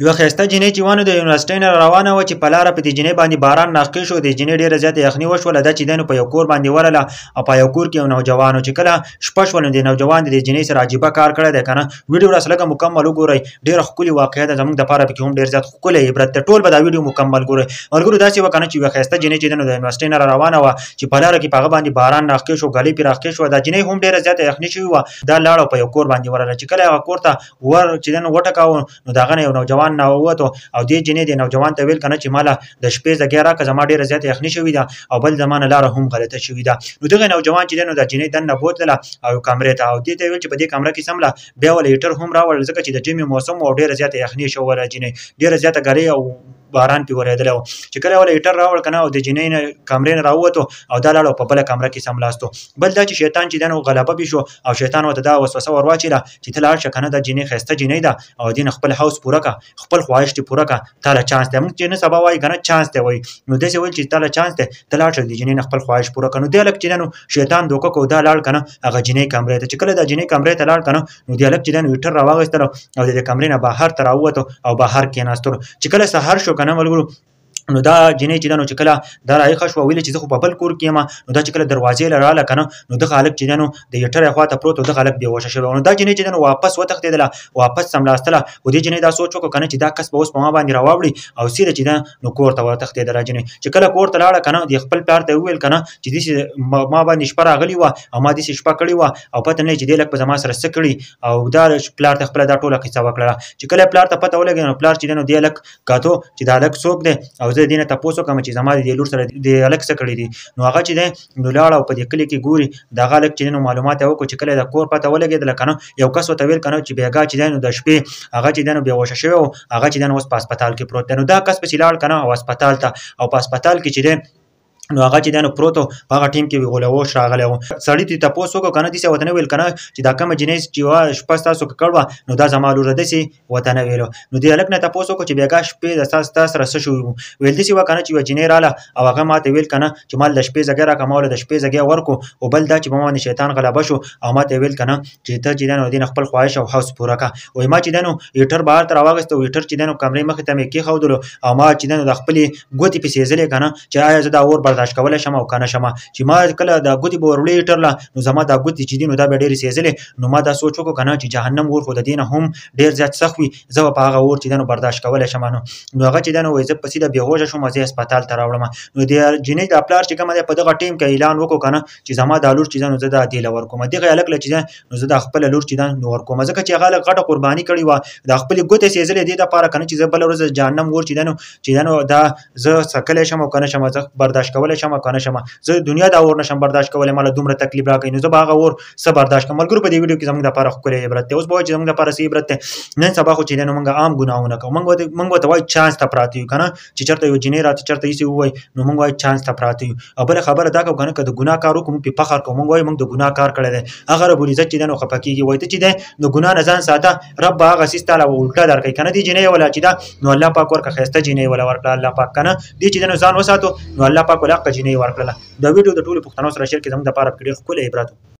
یوه ښایسته جینۍ چې وانه د یونیورسټۍ نه روانه وه چې په لاره په دې جینۍ باندې باران ناقې شو. د جینۍ ډېره زیاته یخني وشوله. دا چې دی نو په یو کور باندې ورله او په یو کور کې یو نوجوان و چې کله شپه شوه نو د نوجوان د دې جینۍ سره عجیبه کار کړی دی که نه. ویډیو راسره لږه مکمل وګورئ، ډېره ښکلې واقعه ده زموږ دپاره پکې هم ډېر زیات ښکلی عبرت دی. ټول به دا ویډیو مکمل ګورئ. ملګرو داسې وه که نه چې یوه ښایسته جینۍ چې دی نو د یونیورسټۍ نه روانه وه چې په لاره کې په هغه باندې باران ناقې شو، ګلۍ پرې راقې شوه. دا جینۍ هم ډېره زیاته یخني شوې وه. دا لاړه په یو کور باندې ورغله چې کله هغه کور ته چې دی نو وټکاوه نو د هغه نه یو نوجوان راووتو او دې جینۍ دې نوجوان ته ویل که نه چې ماله د شپې ځګۍ راکړه، زما ډېره زیاته یخني شوې ده او بل زما نه لاره هم غلطه شوې ده. نو دغه نوجوان چې دی نو د جینۍ دننه بوتلله او کمرې ته او دې ته یې ویل چې په دې کمره کې سمله بیا وله هیټر هم راوړل ځکه چې د ژمي موسم و او ډېره زیاته یخني شوله جینۍ، ډېره زیاته ګلۍ او باران پې ورېدلی و. چې کله وله هیټر راوړ که نه او د جینۍ نه کمرې نه راووتو او دا لاړ او په بله کمره کې سملاستو. بل دا چې شیطان چې دی نو غلبه پې شو او شیطان ورته دا وسوسه ور واچوله چې ته لاړ شه که نه دا جینۍ ښایسته جینۍ ده او دې نه خپل حوص پوره کړه، خپل خواهش دې پوره کړه، تا له چانس دی. موږ چې نه سبا وایي که نه چانس دی وایي، نو داسې ویل چې تا له چانس دی ته لاړ شه د جینۍ نه خپل خواهش پوره کړه. نو دې هلک چې دی نو شیطان دوکه کو، دا لاړ که نه هغه جینۍ کمرې ته. چې کله دا جینۍ کمرې ته لاړ که نه نو دې هلک چې دی نو هیټر راواخیستلو او د دې کمرې نه بهر ته راووتو او بهر کېناستلو. چې کله سهار شو که نه ملګرو نو دا جینۍ چې ده نو چې کله دا راویښه شوه ویلې چې زه خو په بل کور کې یم. نو دا چې کله دروازې له راغله که نه نو دغه هلک چې دی نو د هیټر یې خواته پروت و، دغه هلک بېهوشه شوی و. نو دا جینۍ چې ده نو واپس وتښتېدله، واپس سملاستله. خو دې جینۍ دا سوچ وکړو که نه چې دا کس به اوس په ما باندې راواوړي او سیده چې ده نو کور ته وتښتېدله جینۍ. چې کله کور ته لاړه که نه د خپل پلار ته یې وویل که نه چې داسې ما باندې شپه راغلې وه او ما داسې شپه کړې وه او پته نه چې دې هلک به زما سره څه کړي. او دا پلار ته خپله دا ټوله قصه وکړله. چې کله پلار ته پته ولګېده نو پلار چې دی نو دې هلک کاتو چې دا هلک څوک دی او زه د دې نه تپوس وکړم چې زما د دې لور سره د هلک څه کړي دي. نو هغه چې دی نو لاړ او په دې کلي کې ګوري د هغه هلک چې دی نو معلومات یې وکړو. چې کله د کور پته ولګېدله که نه یو کس ورته ویل که نه چې بېګا چې دی نو د شپې هغه چې دی نو بېهوشه شوی و، هغه چې دی نو اوس په هسپتال کې پروت دی. نو دا کس پسې لاړ که نه او هسپتال ته او په هسپتال کې چې دی نو هغه چې دی نو پروت و په هغه ټیم کې غولوش راغلی و. سړي ته تپوس وکړو که نه داسې ورته نه ویل که نه چې دا کومه جینۍ چې وه شپه ستاسو ککړ وه نو دا زما لور ده، داسې ورته نه ویلو. نو دې هلک نه تپوس وکړو چې بېګا شپې ستا سره څه شوي وو. ویل داسې وه که نه چې یوه جینۍ راله او هغه ما ته ویل که نه چې ما د شپې ځګۍ راکړه، ما ورله د شپې ځګۍ ورکړو. او بل دا چې په ما باندې شیطان غلبه شو او ما ته یې ویل که نه چې ته چې دی نو دې نه خپل خواهش او حوص پوره کړه. وایي ما چې دی نو هیټر بهر ته راواخیست او هیټر چې دی نو کمرې مخې ته مې کېښودلو او ما چې دی نو د خپلې ګوتې پې سېزلې که نه چې آیا زه دا اور برداشت کولی شم او که نه شمه. چې ما کله دا ګوتې به ور وړې هیټر له نو زما دا ګوتې چې دي نو دا به ډېرې سېزلې. نو ما دا سوچ وکړو که نه چې جهنم اور خو د دې نه هم ډېر زیات سخت وي، زه به په هغه اور چې دی نو برداشت کولی شم. نو هغه چې دی نو وایي زه پسې د بېهوشه شوم، زه یې هسپتال ته راوړم. نو د جینۍ دا پلار چې کومه دی په دغه ټیم کې اعلان وکړو که نه چې زما دا لور چې دی نو زه دا دې له ورکوم، دغه هلک له چې دی نو زه دا خپله لور چې دی نو ورکوم. ځکه چې هغه هلک غټه قرباني کړې وه، دا خپلې ګوتې سېزلې دې دپاره که نه چې زه بله ورځ د جهنم اور چې دی نو دا زه څکلی شم او که نه شم، زه برداشت کولی شم او که نه شم، زه دنیا دا اور نشم برداشت کولی، ماله دومره تکلیف راکوي. نو زه به هغه اور څه برداشت کړم. ملګرو په دې ویډیو کې زموږ دپاره ښکلی عبرت دی. اوس به وایي چې زموږ دپاره څه عبرت دی. نن سبا خو چې دی نو موږ عام ګناهونه کوو، موږ ورته وایو چانس ته پراته یو که نه چې چېرته یو جینۍ راته چېرته هسې ووایي نو موږ وایو چانس ته پراته یو. او بله خبره دا کوو که نه که د ګناه کار وکړو موږ پرې فخر کوو، موږ وایو موږ د ګناه کار کړی دی. هغه ربالعزت چې دی نو خفه کېږي، وایي ته چې دی نو ګناه نه ځان ساته، رب به هغه څیز تاله الټه درکوي که نه. دې جینۍ وله چې ده نو الله پاک ورکړه، ښایسته جینۍ وله ورکړه الله پاک که نه. دې چې دی نو ځان وساتو نو الله پاک وله حقه جینۍ ورکړله. دا ویډیو د ټولو پښتنو سره شیر کړئ، زموږ دپاره پکې ډېر ښکلی عبرت و.